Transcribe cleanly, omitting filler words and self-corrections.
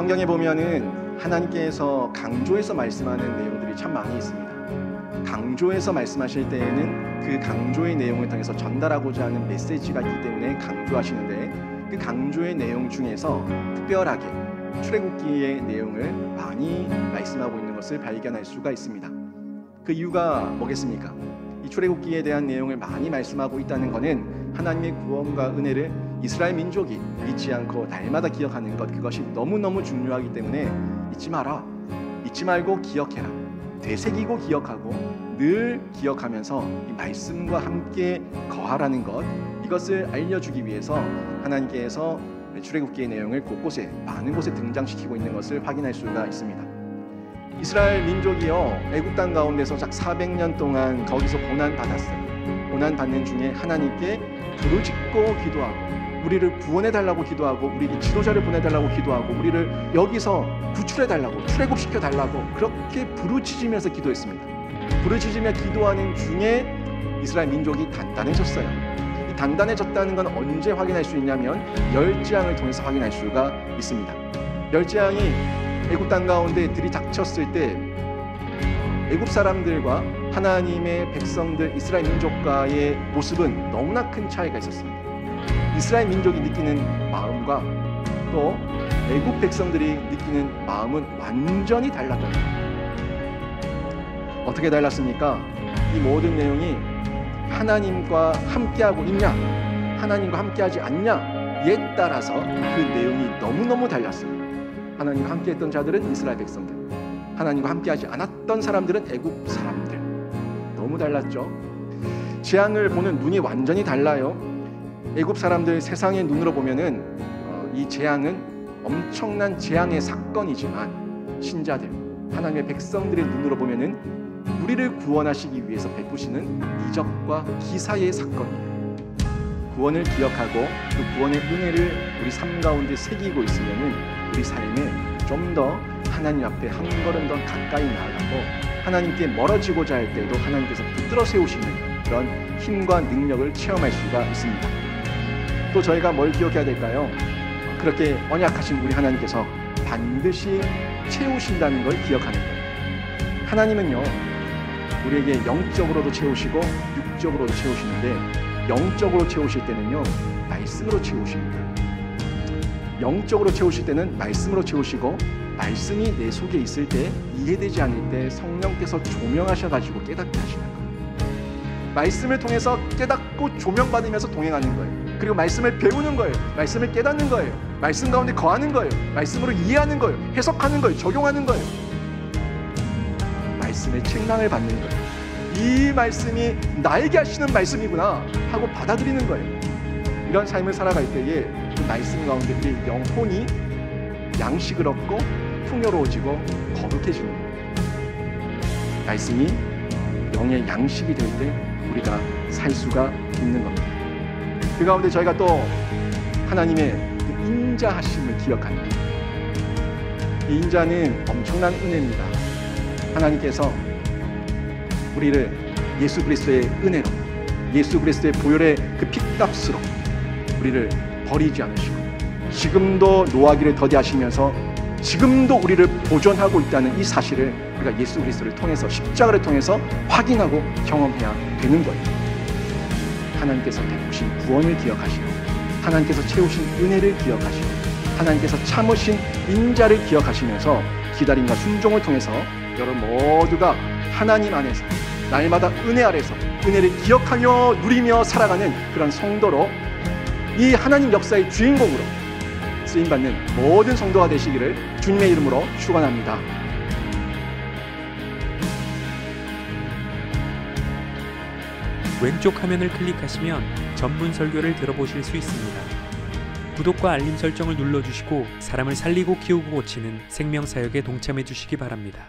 성경에 보면은 하나님께서 강조해서 말씀하는 내용들이 참 많이 있습니다. 강조해서 말씀하실 때에는 그 강조의 내용을 통해서 전달하고자 하는 메시지가 있기 때문에 강조하시는데, 그 강조의 내용 중에서 특별하게 출애굽기의 내용을 많이 말씀하고 있는 것을 발견할 수가 있습니다. 그 이유가 뭐겠습니까? 이 출애굽기에 대한 내용을 많이 말씀하고 있다는 것은 하나님의 구원과 은혜를 이스라엘 민족이 잊지 않고 날마다 기억하는 것, 그것이 너무너무 중요하기 때문에 잊지 마라, 잊지 말고 기억해라, 되새기고 기억하고 늘 기억하면서 이 말씀과 함께 거하라는 것, 이것을 알려주기 위해서 하나님께서 출애굽기의 내용을 곳곳에 많은 곳에 등장시키고 있는 것을 확인할 수가 있습니다. 이스라엘 민족이요, 애국 땅 가운데서 약 400년 동안 거기서 고난 받았어요. 고난 받는 중에 하나님께 부르짖고 기도하고, 우리를 구원해 달라고 기도하고, 우리에게 지도자를 보내 달라고 기도하고, 우리를 여기서 구출해 달라고, 출애굽시켜 달라고 그렇게 부르짖으면서 기도했습니다. 부르짖으며 기도하는 중에 이스라엘 민족이 단단해졌어요. 이 단단해졌다는 건 언제 확인할 수 있냐면 열재앙을 통해서 확인할 수가 있습니다. 열재앙이 애굽 땅 가운데 들이닥쳤을 때 애굽 사람들과 하나님의 백성들 이스라엘 민족과의 모습은 너무나 큰 차이가 있었습니다. 이스라엘 민족이 느끼는 마음과 또 애굽 백성들이 느끼는 마음은 완전히 달랐던 거예요. 어떻게 달랐습니까? 이 모든 내용이 하나님과 함께하고 있냐, 하나님과 함께하지 않냐에 따라서 그 내용이 너무너무 달랐어요. 하나님과 함께했던 자들은 이스라엘 백성들, 하나님과 함께하지 않았던 사람들은 애굽 사람들. 너무 달랐죠. 재앙을 보는 눈이 완전히 달라요. 애굽 사람들 세상의 눈으로 보면은 이 재앙은 엄청난 재앙의 사건이지만, 신자들, 하나님의 백성들의 눈으로 보면은 우리를 구원하시기 위해서 베푸시는 이적과 기사의 사건이에요. 구원을 기억하고 그 구원의 은혜를 우리 삶 가운데 새기고 있으면은 우리 삶에 좀 더 하나님 앞에 한 걸음 더 가까이 나아가고, 하나님께 멀어지고자 할 때도 하나님께서 붙들어 세우시는 그런 힘과 능력을 체험할 수가 있습니다. 또 저희가 뭘 기억해야 될까요? 그렇게 언약하신 우리 하나님께서 반드시 채우신다는 걸 기억하는 거예요. 하나님은요, 우리에게 영적으로도 채우시고 육적으로도 채우시는데, 영적으로 채우실 때는요 말씀으로 채우십니다. 영적으로 채우실 때는 말씀으로 채우시고, 말씀이 내 속에 있을 때, 이해되지 않을 때 성령께서 조명하셔가지고 깨닫게 하시는 거예요. 말씀을 통해서 깨닫고 조명받으면서 동행하는 거예요. 그리고 말씀을 배우는 거예요. 말씀을 깨닫는 거예요. 말씀 가운데 거하는 거예요. 말씀으로 이해하는 거예요. 해석하는 거예요. 적용하는 거예요. 말씀의 책망을 받는 거예요. 이 말씀이 나에게 하시는 말씀이구나 하고 받아들이는 거예요. 이런 삶을 살아갈 때에 그 말씀 가운데 우리 영혼이 양식을 얻고 풍요로워지고 거룩해지는 거예요. 말씀이 영의 양식이 될 때 우리가 살 수가 있는 겁니다. 그 가운데 저희가 또 하나님의 그 인자하심을 기억하는 거예요. 이 인자는 엄청난 은혜입니다. 하나님께서 우리를 예수 그리스도의 은혜로, 예수 그리스도의 보혈의 그 핏값으로 우리를 버리지 않으시고, 지금도 노하기를 더디하시면서 지금도 우리를 보존하고 있다는 이 사실을 우리가 예수 그리스도를 통해서, 십자가를 통해서 확인하고 경험해야 되는 거예요. 하나님께서 베푸신 구원을 기억하시고, 하나님께서 채우신 은혜를 기억하시고, 하나님께서 참으신 인자를 기억하시면서 기다림과 순종을 통해서 여러분 모두가 하나님 안에서 날마다 은혜 아래서 은혜를 기억하며 누리며 살아가는 그런 성도로, 이 하나님 역사의 주인공으로 쓰임받는 모든 성도가 되시기를 주님의 이름으로 축원합니다. 왼쪽 화면을 클릭하시면 전문 설교를 들어보실 수 있습니다. 구독과 알림 설정을 눌러주시고 사람을 살리고 키우고 고치는 생명사역에 동참해 주시기 바랍니다.